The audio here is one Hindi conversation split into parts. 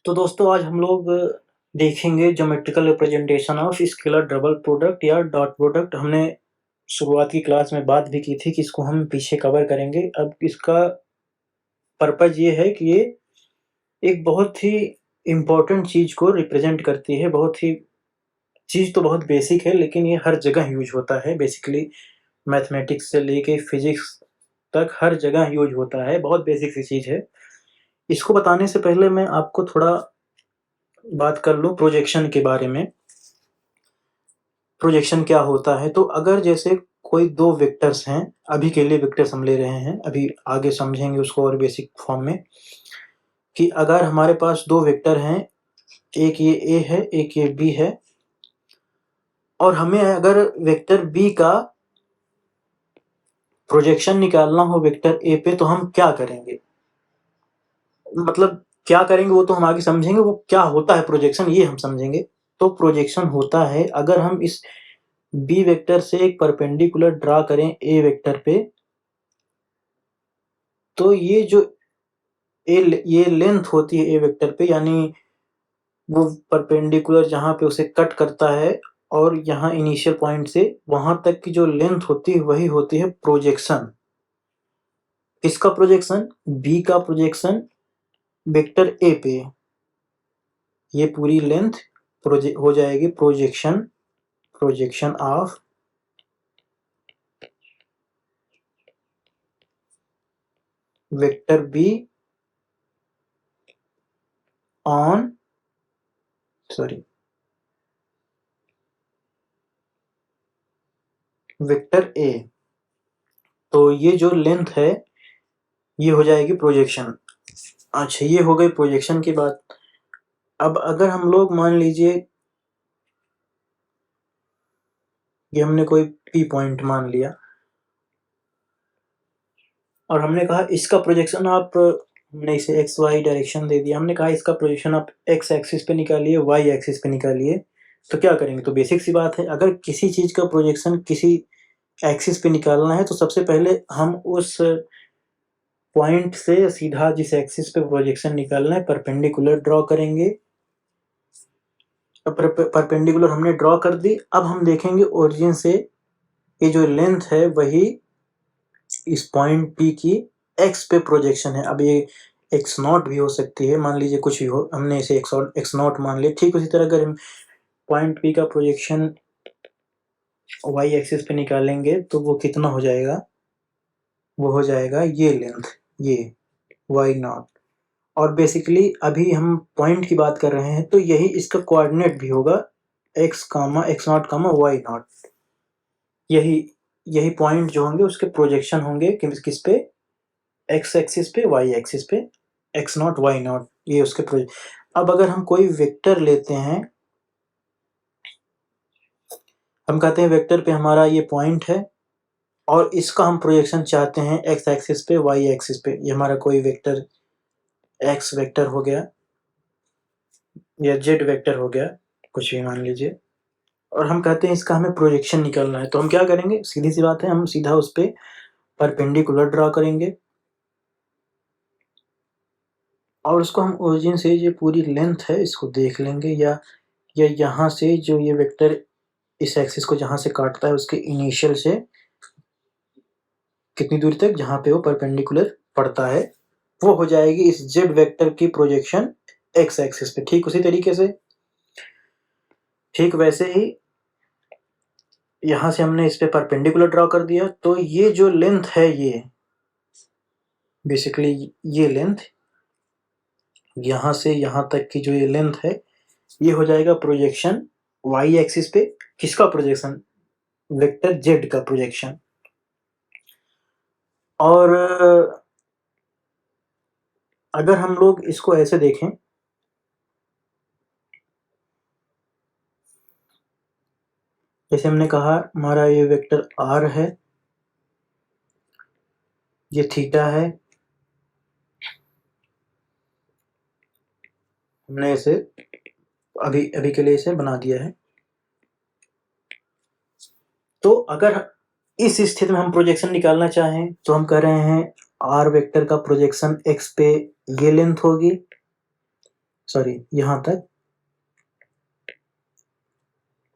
तो दोस्तों आज हम लोग देखेंगे geometrical representation of scalar double product या डॉट प्रोडक्ट। हमने शुरुआत की क्लास में बात भी की थी कि इसको हम पीछे कवर करेंगे। अब इसका पर्पज ये है कि ये एक बहुत ही इम्पोर्टेंट चीज़ को रिप्रेजेंट करती है। बहुत ही चीज़ तो बहुत बेसिक है, लेकिन ये हर जगह यूज होता है। बेसिकली मैथमेटिक्स से लेके फिजिक्स तक हर जगह यूज होता है। बहुत बेसिक सी चीज़ है। इसको बताने से पहले मैं आपको थोड़ा बात कर लूँ प्रोजेक्शन के बारे में। प्रोजेक्शन क्या होता है? तो अगर जैसे कोई 2 वेक्टर्स हैं, अभी के लिए वेक्टर्स हम ले रहे हैं, अभी आगे समझेंगे उसको और बेसिक फॉर्म में, कि अगर हमारे पास 2 वेक्टर हैं, एक ये A है, एक ये B है, और हमें अगर वेक्टर B का प्रोजेक्शन निकालना हो वेक्टर A पे, तो हम क्या करेंगे? मतलब क्या करेंगे वो तो हम आगे समझेंगे, वो क्या होता है प्रोजेक्शन ये हम समझेंगे। तो प्रोजेक्शन होता है अगर हम इस बी वेक्टर से एक परपेंडिकुलर ड्रा करें ए वेक्टर पे, तो ये जो ये लेंथ होती है ए वेक्टर पे, यानी वो परपेंडिकुलर जहाँ पे उसे कट करता है और यहाँ इनिशियल पॉइंट से वहां तक की जो लेंथ होती है वही होती है प्रोजेक्शन। किसका प्रोजेक्शन? बी का प्रोजेक्शन वेक्टर ए पे। ये पूरी लेंथ हो जाएगी projection of vector be on vector A. तो ये जो लेंथ है ये हो जाएगी प्रोजेक्शन। अच्छा, ये हो गई प्रोजेक्शन की बात। अब अगर हम लोग मान लीजिए ये हमने कोई पी पॉइंट मान लिया और हमने कहा इसका प्रोजेक्शन आप, हमने इसे एक्स वाई डायरेक्शन दे दिया, हमने कहा इसका प्रोजेक्शन आप एक्स एक्सिस पे निकालिए, वाई एक्सिस पे निकालिए। तो क्या करेंगे? तो बेसिक सी बात है, अगर किसी चीज का प्रोजेक्शन किसी एक्सिस पे निकालना है तो सबसे पहले हम उस पॉइंट से सीधा जिस एक्सिस पे प्रोजेक्शन निकालना है परपेंडिकुलर ड्रॉ करेंगे। परपेंडिकुलर हमने ड्रॉ कर दी। अब हम देखेंगे ओरिजिन से ये जो लेंथ है वही इस पॉइंट P की x पे प्रोजेक्शन है। अब ये x नॉट भी हो सकती है, मान लीजिए कुछ भी हो, हमने इसे x नॉट मान लिया। ठीक उसी तरह अगर हम पॉइंट P का प्रोजेक्शन y एक्सिस पे निकालेंगे तो वो कितना हो जाएगा? वो हो जाएगा ये लेंथ, ये y नॉट। और बेसिकली अभी हम पॉइंट की बात कर रहे हैं तो यही इसका कोऑर्डिनेट भी होगा, x नॉट y नॉट। यही यही पॉइंट जो होंगे उसके प्रोजेक्शन होंगे किस पे? x एक्सिस पे, y एक्सिस पे, x नॉट y नॉट, ये उसके प्रोजेक्ट। अब अगर हम कोई वेक्टर लेते हैं, हम कहते हैं वेक्टर पे हमारा ये पॉइंट है और इसका हम प्रोजेक्शन चाहते हैं x एक्सिस पे, y एक्सिस पे। ये हमारा कोई वेक्टर x वेक्टर हो गया या z वेक्टर हो गया, कुछ भी मान लीजिए, और हम कहते हैं इसका हमें प्रोजेक्शन निकालना है। तो हम क्या करेंगे? सीधी सी बात है, हम सीधा उस पे परपेंडिकुलर ड्रॉ करेंगे और उसको हम ओरिजिन से जो पूरी लेंथ है इसको देख लेंगे, या यहाँ से जो ये वेक्टर इस एक्सिस को जहाँ से काटता है उसके इनिशियल से कितनी दूरी तक जहाँ पे वो परपेंडिकुलर पड़ता है, वो हो जाएगी इस जेड वेक्टर की प्रोजेक्शन एक्स एक्सिस पे। ठीक उसी तरीके से, ठीक वैसे ही यहाँ से हमने इस पे परपेंडिकुलर ड्रॉ कर दिया, तो ये जो लेंथ है ये बेसिकली ये लेंथ यहाँ से यहाँ तक की जो ये लेंथ है ये हो जाएगा प्रोजेक्शन वाई एक्सिस पे। किसका प्रोजेक्शन? वेक्टर जेड का प्रोजेक्शन। और अगर हम लोग इसको ऐसे देखें, जैसे हमने कहा हमारा ये वेक्टर आर है, ये थीटा है, हमने इसे अभी अभी के लिए इसे बना दिया है। तो अगर इस स्थिति में हम प्रोजेक्शन निकालना चाहें तो हम कह रहे हैं आर वेक्टर का प्रोजेक्शन एक्स पे ये लेंथ होगी, सॉरी यहाँ तक,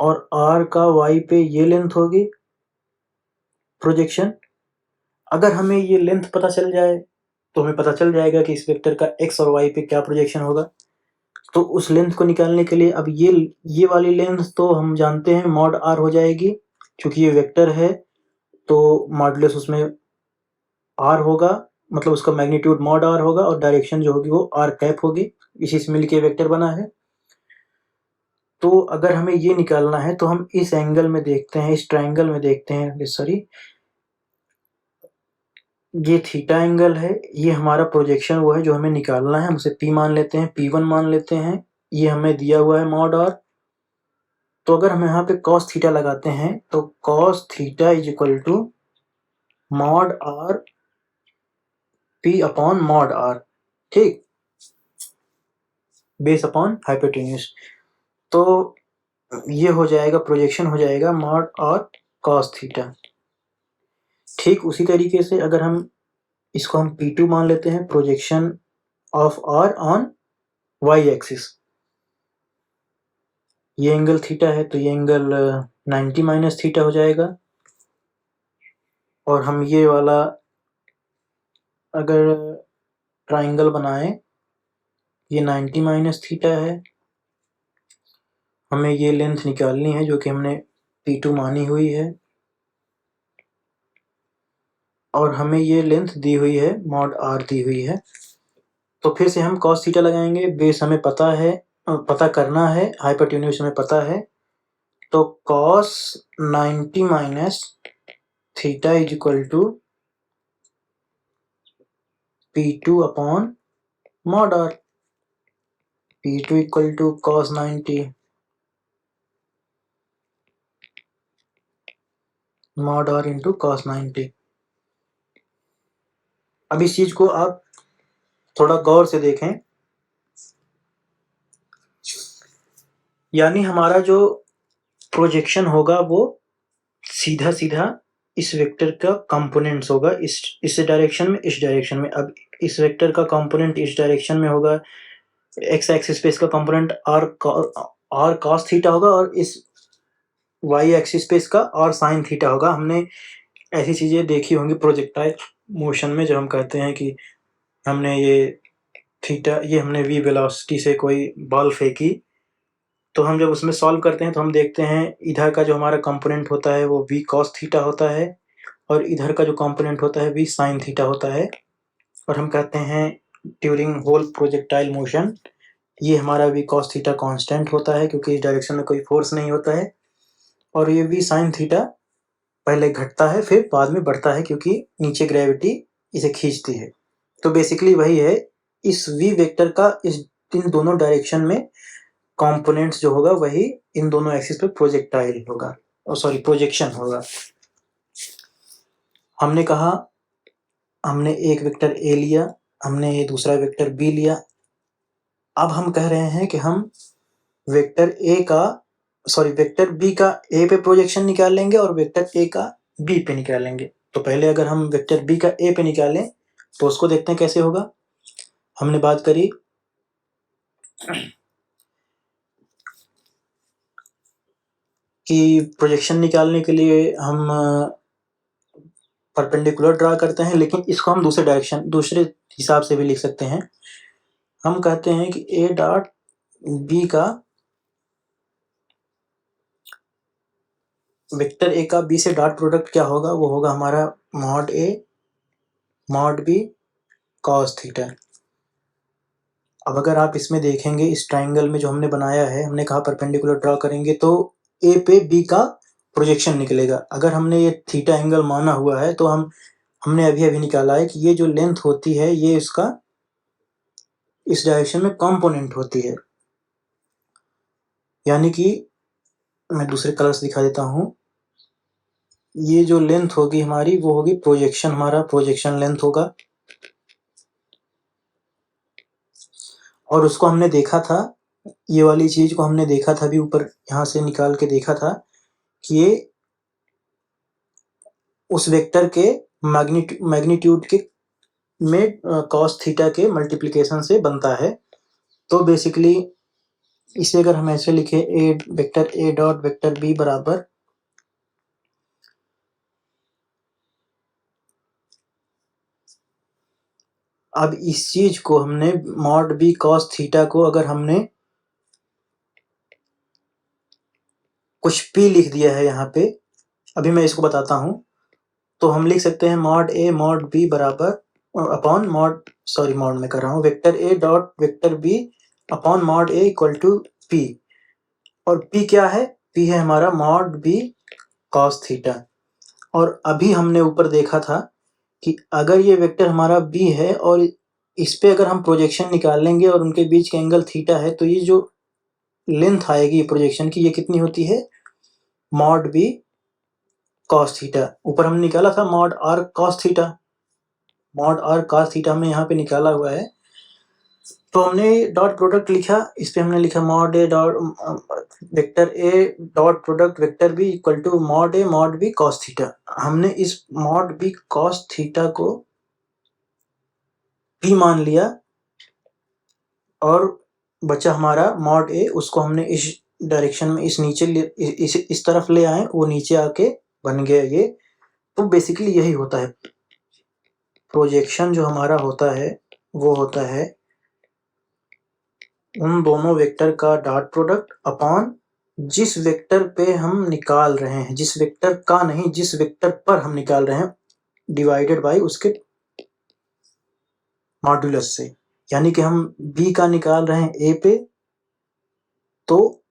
और r का y पे ये लेंथ होगी प्रोजेक्शन। अगर हमें ये लेंथ पता चल जाए तो हमें पता चल जाएगा कि इस वेक्टर का x और y पे क्या प्रोजेक्शन होगा। तो उस लेंथ को निकालने के लिए अब ये वाली लेंथ तो हम जानते हैं मॉड r हो जाएगी, क्योंकि ये वेक्टर है तो मॉडुलस उसमें r होगा, मतलब उसका मैग्नीट्यूड मॉड r होगा, और डायरेक्शन जो होगी वो r कैप होगी, इसी से मिलके वेक्टर बना है। तो अगर हमें ये निकालना है तो हम इस एंगल में देखते हैं, इस ट्राइंगल में देखते हैं, सॉरी ये थीटा एंगल है, ये हमारा प्रोजेक्शन वो है जो हमें निकालना है, हम उसे P मान लेते हैं, P1 मान लेते हैं, ये हमें दिया हुआ है मॉड r। तो अगर हम यहाँ पे cos थीटा लगाते हैं तो cos theta is equal to mod r P अपॉन मॉड r, ठीक, बेस अपॉन हाइपोटेन्यूज। तो ये हो जाएगा, प्रोजेक्शन हो जाएगा मॉड r cos थीटा। ठीक उसी तरीके से अगर हम इसको हम P2 मान लेते हैं, projection of r on y axis, ये एंगल थीटा है तो ये एंगल 90 माइनस थीटा हो जाएगा। और हम ये वाला अगर ट्राइंगल बनाएं, ये 90 माइनस थीटा है, हमें ये लेंथ निकालनी है जो कि हमने P2 मानी हुई है, और हमें ये लेंथ दी हुई है मॉड r दी हुई है। तो फिर से हम cos थीटा लगाएंगे, बेस हमें पता है, पता करना है, हाइपोटेन्यूज हमें पता है, तो cos 90 minus theta is equal to P2 upon mod r, P2 equal to cos 90 mod r into cos 90। अब इस चीज को आप थोड़ा गौर से देखें, यानी हमारा जो प्रोजेक्शन होगा वो सीधा सीधा इस वेक्टर का कंपोनेंट्स होगा, इस डायरेक्शन में, इस डायरेक्शन में। अब इस वेक्टर का कंपोनेंट इस डायरेक्शन में होगा, एक्स एक्सिस पे इसका कंपोनेंट r cos थीटा होगा, और इस y एक्सिस पे इसका r sin थीटा होगा। हमने ऐसी चीजें देखी होंगी प्रोजेक्टाइल मोशन में, जब हम कहते हैं कि हमने ये थीटा, ये हमने v वेलोसिटी से कोई बॉल फेंकी, तो हम जब उसमें सॉल्व करते हैं तो हम देखते हैं इधर का जो हमारा कंपोनेंट होता है वो v cos थीटा होता है, और इधर का जो कंपोनेंट होता है v sin थीटा होता है। और हम कहते हैं ड्यूरिंग होल प्रोजेक्टाइल मोशन ये हमारा v cos थीटा कांस्टेंट होता है, क्योंकि इस डायरेक्शन में कोई फोर्स नहीं होता है, और ये v sin थीटा पहले घटता है फिर बाद में बढ़ता है, क्योंकि नीचे ग्रेविटी इसे खींचती है। तो बेसिकली वही है, इस v वेक्टर का इन दोनों डायरेक्शन में कंपोनेंट्स जो होगा वही इन दोनों एक्सिस पे प्रोजेक्टाइल होगा, सॉरी प्रोजेक्शन होगा। हमने कहा, हमने एक वेक्टर a लिया, हमने ये दूसरा वेक्टर b लिया। अब हम कह रहे हैं कि हम वेक्टर वेक्टर b का a पे प्रोजेक्शन निकाल लेंगे और वेक्टर a का b पे निकालेंगे। तो पहले अगर हम वेक्टर b का a पे निकालें तो उसको देखते हैं कैसे होगा। हमने बात करी कि प्रोजेक्शन निकालने के लिए हम परपेंडिकुलर ड्रा करते हैं, लेकिन इसको हम दूसरे हिसाब से भी लिख सकते हैं। हम कहते हैं कि a डॉट b का वेक्टर a का b से डॉट प्रोडक्ट क्या होगा, वो होगा हमारा mod a mod b cos theta. अब अगर आप इसमें देखेंगे, इस ट्राइंगल में जो हमने बनाया है, हमने कहा परपेंडिकुलर ड्रा करेंगे तो a पे b का प्रोजेक्शन निकलेगा। अगर हमने ये थीटा एंगल माना हुआ है तो हमने अभी अभी निकाला है कि ये जो लेंथ होती है ये इसका इस डायरेक्शन में कंपोनेंट होती है, यानी कि मैं दूसरे कलर से दिखा देता हूँ। ये जो लेंथ होगी हमारी वो होगी प्रोजेक्शन, हमारा प्रोजेक्शन लेंथ होगा, और उसको हमने देखा था, ये वाली चीज को हमने देखा था अभी ऊपर यहाँ से निकाल के देखा था कि ये उस वेक्टर के मैग्नीट्यूड के में cos थीटा के मल्टीप्लिकेशन से बनता है। तो बेसिकली इसे अगर हम ऐसे लिखे A vector A dot vector B बराबर अब इस चीज को हमने मॉड बी कॉस थीटा को अगर हमने कुछ पी लिख दिया है यहाँ पे, अभी मैं इसको बताता हूँ, तो हम लिख सकते हैं मॉड ए मॉड बी बराबर अपॉन मॉड में कर रहा हूँ vector A dot vector B upon mod A equal to P. और पी क्या है? पी है हमारा मॉड बी कॉस थीटा। और अभी हमने ऊपर देखा था कि अगर ये वेक्टर हमारा बी है और इस पे अगर हम प्रोजेक्शन निकाल लेंगे और उनके बीच का एंगल थीटा है, तो ये जो लेंथ आएगी प्रोजेक्शन की, ये कितनी होती है? Mod B cos theta. ऊपर हमने निकाला था mod R cos theta, mod R cos theta हमने यहाँ पे निकाला हुआ है। तो हमने डॉट प्रोडक्ट लिखा, इस पे हमने लिखा mod A dot vector A dot product vector B equal to mod A mod B cos theta. हमने इस मॉड बी कॉस थीटा को पी मान लिया और बचा हमारा मॉड ए, उसको हमने इस डायरेक्शन में इस नीचे इस तरफ ले आए, वो नीचे आके बन गया ये। तो बेसिकली यही होता है, प्रोजेक्शन जो हमारा होता है वो होता है उन दोनों वेक्टर का डॉट प्रोडक्ट अपॉन जिस वेक्टर पे हम निकाल रहे हैं, जिस वेक्टर का नहीं, जिस वेक्टर पर हम निकाल रहे हैं, डिवाइडेड बाय उसके मॉड्यूलस से। यानी कि हम बी का निकाल रहे हैं ए पे, तो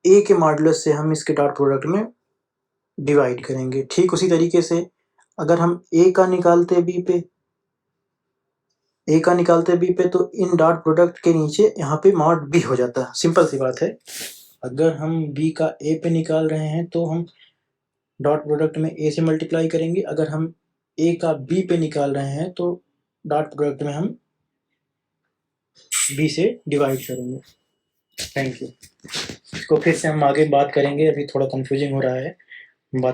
ए के मॉड्यूलस से हम इसके डॉट प्रोडक्ट में डिवाइड करेंगे। ठीक उसी तरीके से अगर हम ए का निकालते बी पे, तो इन डॉट प्रोडक्ट के नीचे यहाँ पे मॉड बी हो जाता है। सिंपल सी बात है। अगर हम बी का ए पे निकाल रहे हैं तो हम डॉट प्रोडक्ट में ए से मल्टीप्लाई करेंगे, अगर हम ए का बी पे निकाल रहे हैं तो डॉट प्रोडक्ट में हम बी से डिवाइड करेंगे। Thank you. इसको फिर से हम आगे बात करेंगे, अभी थोड़ा कंफ्यूजिंग हो रहा है बात